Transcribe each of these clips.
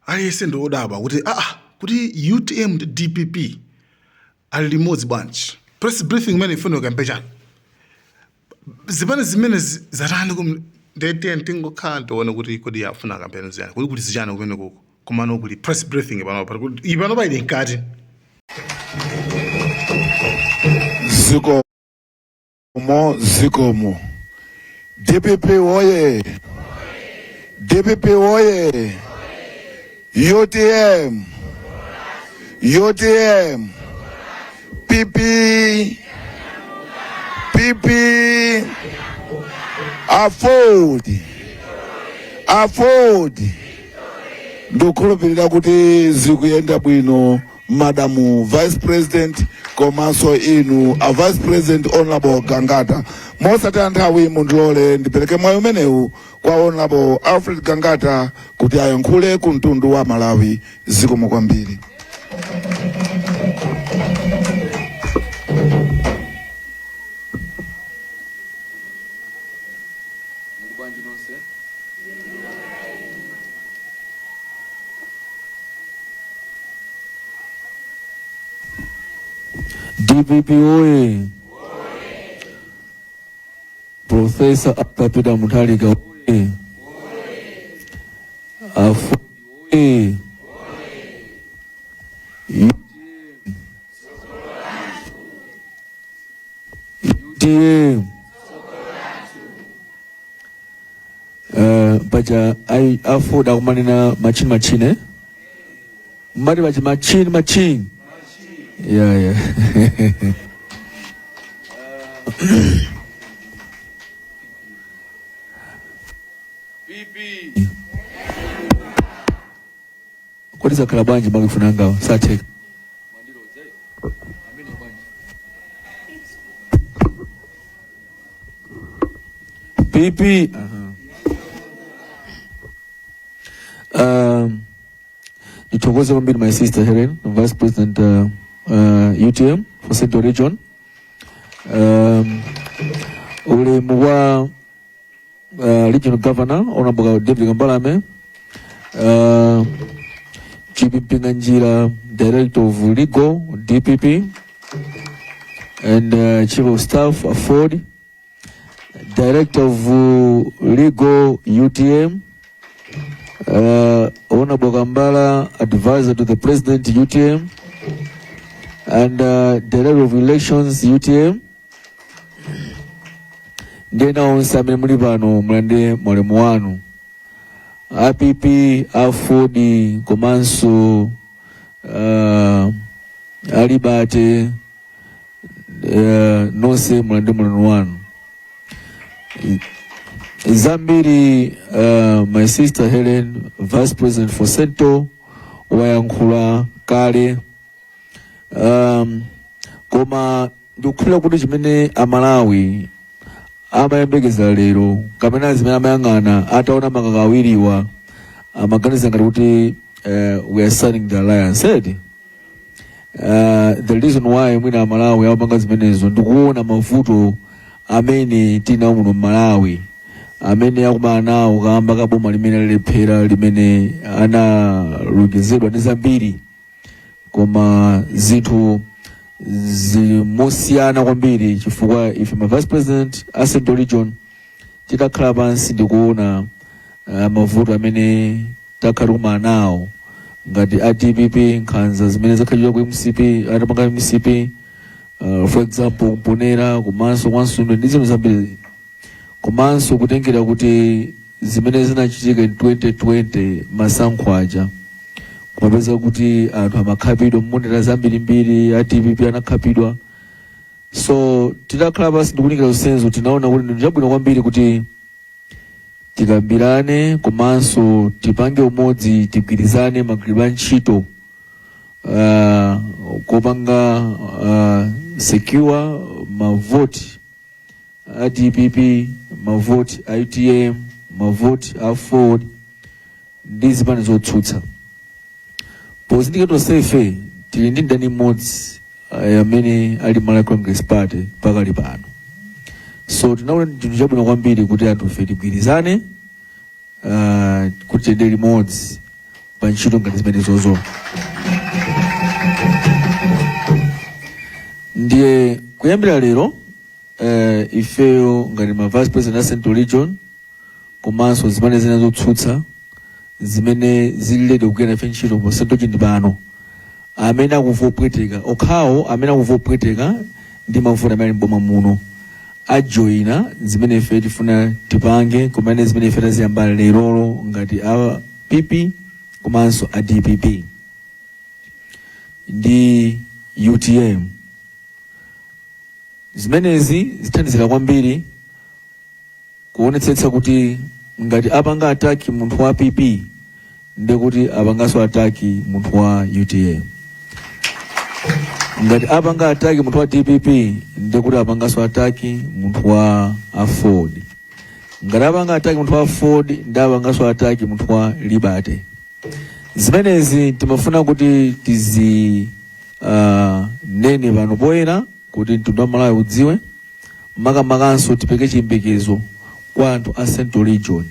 aliyese ndi odabwa kuti kuti UTM ndi DPP ali limodzi bwanji. Press briefing imene ifuna ukampechana zimene zatani ndete ntingokhala ndione kuti kodi afuna kampeni ziyani kuti zichana kumene kuko komano kuli press briefing ipano paili nkati zikomo DPP oye, DPP oye, UTM, PP, afford. Ndokhulupirira kuti zikuyenda bwino Madam Vice President komanso inu a Vice President Honorable Gangata. Mosataya nthawi mundilole ndipereke mwayi umenewu kwa Honorable Alfred Gangata kuti ayankhule ku mtundu wa Malawi. Zikomo kwambiri. DPP oye, Professor Peter Mutharika oye, Afford oye, UTM, paja Afford akumanena machine mari paja machine yeah PP kodi zakhala bwanji makufuna ngawo satheka PP nithokoze kwambiri my sister Helen, Vice President UTM for Central Region. Ulemu wa Regional Governor Honorable David Gambalame, Chief Mpinganjira, Director of Legal DPP, and Chief of Staff Afford, Director of Legal UTM, Honorable Gambala, Advisor to the President UTM, and Director of Elections UTM. Ndena onsamene muli pano mulande mwalimu wanu APP Afford komanso alibate nonse mulande mwalimu wanu zambiri. My sister Helen, Vice President for Central, wayankhula kale. Koma ndikukhulira kuti chimene Amalawi amayembekeza lero kapena zimene amayang'ana ataona makaka awiriwa amaganiza ngati kuti we are signing the alliance. The reason why mwina Amalawi amapanga zimenezo ndikuona mavuto amene tinawo muno Malawi amene akumana nawo kamba kaboma limene lilephera limene analongezedwa ndi zambiri koma zinthu zimosiyana kwambiri chifukwa ife ma Vice President a Central Region titakhala pansi ndikuona mavuto amene takhala kumana nawo ngati a DPP nkhanza zimene zakhalira ku MCP atapanga MCP for example kumponera komanso kwansundwe ndi zinthu zambiri komanso kutengera kuti zimene zinachitika in 2020 masankho aja kumapeza kuti anthu amakhapidwa mmonera zambirimbiri a DPP anakhapidwa. So titakhala pansi ndikunikira usenzo tinaona kuti ndi chabwino kwambiri kuti tikambirane komanso tipange umodzi tigwirizane magwiro a ntchito kopanga secure mavoti a DPP, mavoti a UTM, mavoti a Afford ndi zipani zotsutsa. Pozindikira tonsefe tili ndi ndani mmodzi amene ali Malawi Congress Party pakali pano. So tinaona chinthu chabwino kwambiri kuti anthu fe tigwirizane kuti tiyende limodzi pa ntchito ngati zimenezozo. Ndiye kuyambira lero ifeyo ngati ma vice president a Central Region komanso zimene zina zotsutsa zimene zililede kugwira ife ntchito pa Central Region pano, amene akuvopweteka okhawo, amene akuvopweteka ndi mavuto amene mboma muno ajoyina zimene ife tifuna tipange, kumene zimene ife taziyamba lerolo ngati a PP komanso a DPP ndi UTM. Zimenezi zithandizira kwambiri kuonetsetsa kuti ngati apanga ataki munthu wa PP ndi kuti apanganso ataki munthu wa UTM. Ngati apanga ataki munthu wa DPP ndi kuti apanganso ataki munthu wa Ford. Ngati apanga ataki munthu wa Ford ndi apanganso ataki munthu wa Liberty. Zimenezi timafuna kuti tizi nene pano poyera kuti mtundu wa Malawi udziwe, makanso tipeke chiyembekezo kwa anthu a Central Region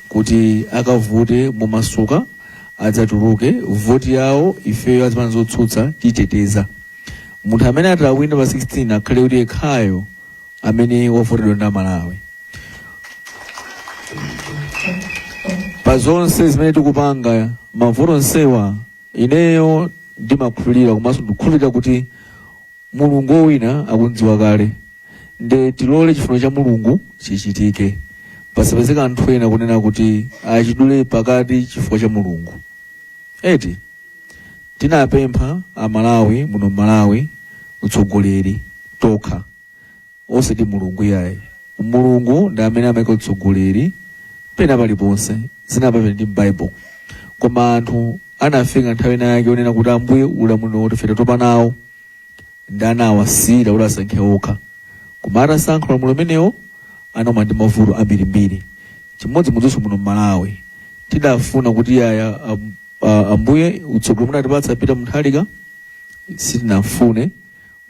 kuti akavute momasuka adzatuluke voti yawo, ifeyo azipana zotsutsa titeteza. Munthu amene atawina pa 16 akhale kuti yekhayo amene wavotedwa ndi Malawi. Pa zonse zimene tikupanga mavoto nsewa, ineyo ndimakhulupirira komanso ndikukhulupirira kuti Mulungu owina akundziwa kale, nde tilole chifuniro cha Mulungu chichitike, pasapezeka anthu ena kunena kuti achidule pakati chifukwa cha Mulungu. Eti tinapempha Amalawi muno Malawi utsogoleri tokha, osati Mulungu yaye. Mulungu ndi amene amaika utsogoleri pena paliponse, zinapapera ndi m'Bible. Koma anthu anafika nthawi yake onena kuti Ambuye ulamuliro woti ife tatopa nawo ndi anawasiyira kuti asankhe okha. Koma atasankha ulamuliro umenewo anakumana ndi mavuto ambirimbiri. Chimodzimodzinso muno Malawi tidafuna kuti yaya Ambuye utsogolo munatipatsa pita muthalika sitinafune,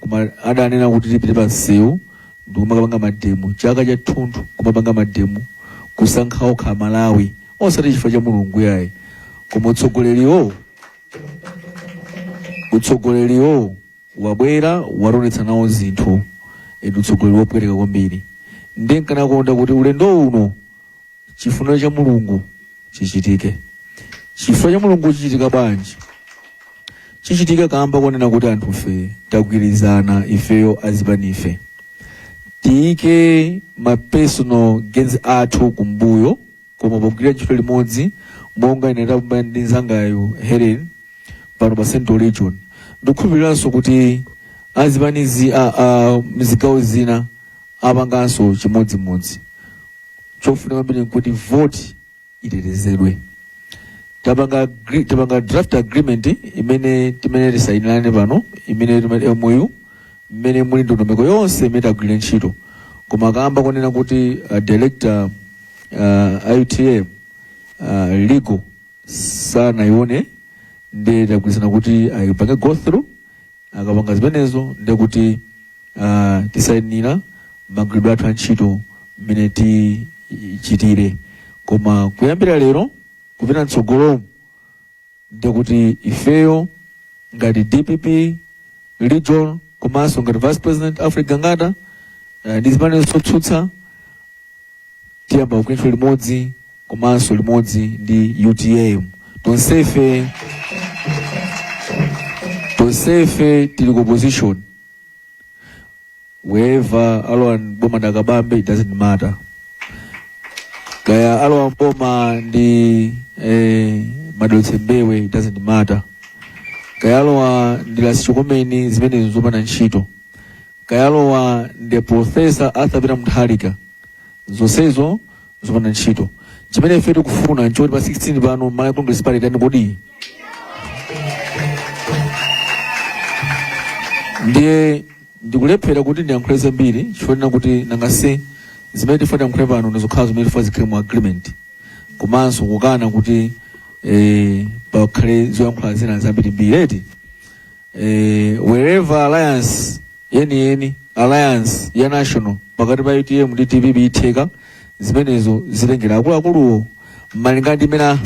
koma adanena kuti tipite pa msewu ndi kumakapanga mademo chaka cha thunthu, kumapanga mademo kusankha okha Malawi osati chifukwa cha Mulungu yaye. Koma utsogoleriwo wabwera waronetsa nawo zinthu, utsogoleri wopweteka kwambiri. Ndi nkanakonda kuti ulendo uno chifuniro cha Mulungu chichitike. Chifuniro cha Mulungu chichitika bwanji? Chichitika kamba konena kuti anthu fe tagwirizana ifeyo azipanife, tiyike ma personal gains athu kumbuyo, koma pogwira ntchito limodzi monga ine ndapambana ndi nzangayo Helen pano pa Central Region. Ndikukhulupiriranso kuti azipanizi mzigawo zina apanganso chimodzimodzi. Chofunika kwambiri nkuti vote itetezedwe. Tapanga draft agreement imene tisainirane pano, imene MOU imene muli ndondomeko yonse imene tagwira ntchito. Koma kamba konena kuti director IUTM legal sanaione, ndi tagwirizana kuti ayipange go through, akapanga zimenezo ndi kuti tisainira magwidwe athu antchito mmene tichitire. Koma kuyambira lero kupita mtsogolo ndi kuti ifeyo ngati DPP region komanso ngati vice president Alfred Gangata ndi zimene zotsutsa tiyamba kugwira limodzi komanso limodzi ndi UTM. Tonsefe tili ku position wherever alowa boma ndakabambe, it doesn't matter. Kaya alowa mboma ndi madolotse mbewe, it doesn't matter. Kaya alowa ndi lasichokomeni zimene zopanda ntchito. Kaya alowa ndi Professor Arthur Peter Mutharika, zonsezo zopanda ntchito. Chimene ife tikufuna nchoti pa 16 pano Malawi Congress Party tani kodi ndiye ndikulephera kuti ndiyankhule zambiri chifukwa kuti nangase zimene tifuna yankhule pano ndizokhala zimene tifuna zikhale mu agreement, komanso kukana kuti pakhale zoyankhula zina zambirimbiri. Wherever alliance yeni alliance ya national pakati pa UTM ndi DPP itheka, zimenezo zitengera akuluakuluwo malingana ndi imene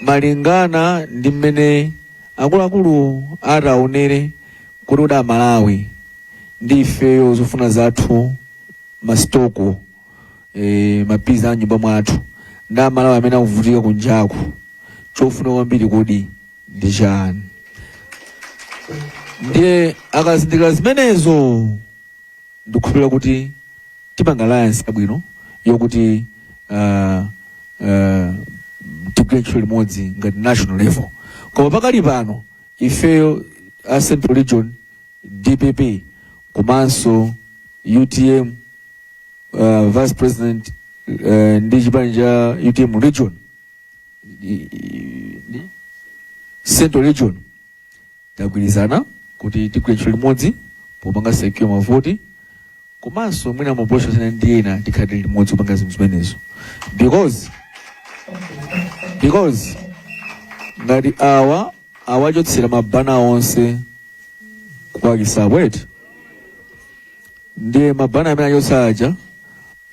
malingana ndi mmene akuluakulu ataonere kuti uda Malawi ndi ifeyo zofuna zathu masitoko mapiza a nyumba mwathu nda Malawi amene akuvutika kunjaku chofuna kwambiri kodi ndi chani. Ndiye akazindikira zimenezo ndikukhulupirira kuti tipanga alliance yabwino yokuti tigwire ntchito limodzi ngati national level. Koma pakali pano ifeyo a Central Region, DPP komanso UTM Vice President ndi chipani cha UTM Region, Central Region tagwirizana kuti tigwire ntchito limodzi popanga secure mavoti komanso mwina mabosha sina ndi ena tikhale limodzi kupanga zinthu zimenezo because ngati awachotsera mabana onse kwa Kisabweti ndiye mabana amene achotsaja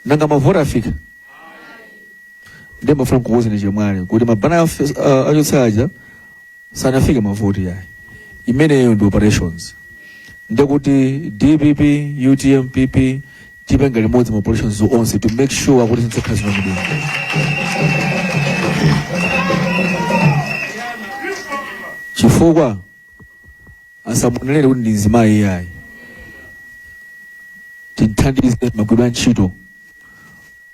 nanga mavoti afika ndiye mafuna kukuza ni chemwali kuti mabana achotsaja sanafike mavoti yayi. Imeneyo ndi operations ndiye kuti DPP UTM PP tipenga limodzi ma operations onse to make sure kuti zinthu zimene chifukwa asabonelere kuti ndi nzimayi yayi tithandize magwidwa ntchito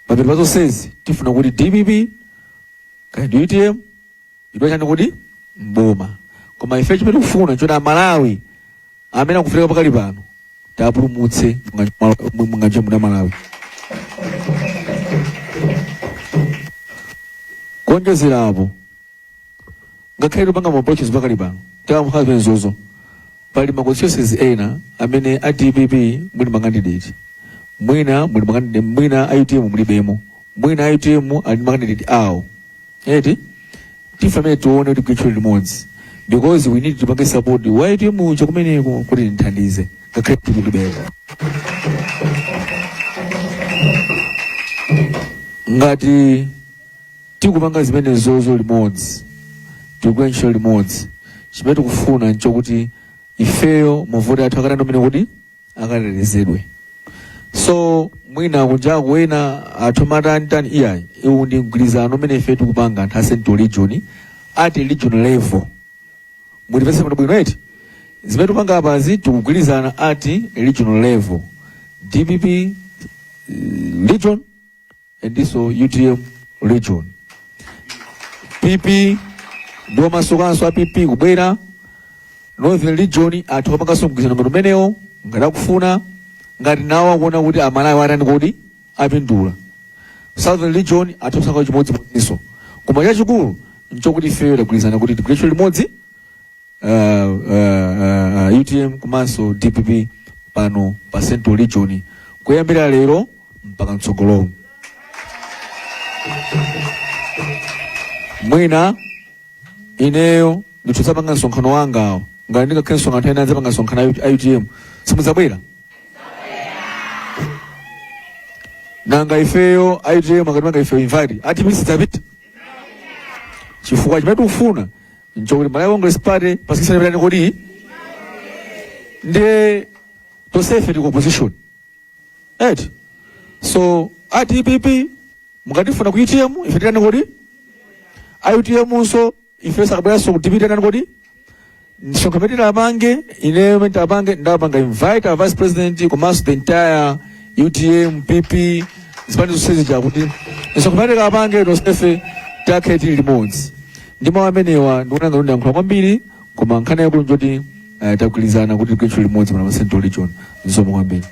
mapeto pazonsezi tifuna kuti DPP kandi UTM idwachani kuti mboma koma ife chimene tikufuna choti Malawi amene akufika pakali pano tapulumutse munganje muna Malawi. Kuonjezera apo ngakhale tupanga maapproaches pakali pano tikamukhala zimenezozo pali ma constituencies ena amene a DPP muli ma candidate mwina muli ma candidate mwina UTM mulibemo mwina UTM ali ma candidate awo eti tifamene tuone kuti kuichula limodzi because we need to panga support why UTM chakumeneko kuti nithandize ngakhale tilibemo ngati tikupanga zimenezozo limodzi tikugwira ntchito limodzi chimene tikufuna nchokuti ifeyo mavoti athu akatando mene kuti akatetezedwe. So mwina kunjaku wena athu matani iyayi iwu ndi mgwirizano umene ife tikupanga anthu a Central Region at regional level mulipese kuti bwino eti zimene tikupanga apazi tikugwirizana at regional level DPP region and also UTM region. PP ndiwo masokanso a PP kubwera Northern Region athu apanganso mgwirizano ngati umenewo ngati akufuna ngati nawo akuona kuti Amalawi atani kuti apindula. Southern Region athu kusaka chimodzimodzinso koma chachikulu nchokuti ifeyo tagwirizana kuti tigwire ntchito limodzi UTM komanso DPP pano pa Central Region kuyambira lero mpaka mtsogolo. Mwina ineyo ndituzapanga nsonkhano wangawo ngati ndikakhale nsonkhano ena nzapanga nsonkhano a UTM simudzabwera nanga ifeyo a UTM akatimanga ifeyo invite atipisi tapita chifukwa chimene tikufuna nchokuti Malawi Congress Party pasikisana pitani kodi ndiye tosefe tiko opposition eti so a DPP mukatifuna ku UTM ife titani kodi a UTM so ife sakabwera so DPP titani kodi nsonkhano apange ineyo mene apange ndapanga invite a vice president komanso the entire UTM PP zipani zonsezi chakuti nsonkhano apange tosefe takhe tili limodzi ndimo amenewa ndikuona ngati ndiyankhula kwambiri koma nkhani yakulu njoti tagwirizana kuti tigwire ntchito limodzi pa Central Region nzomwe kwambiri.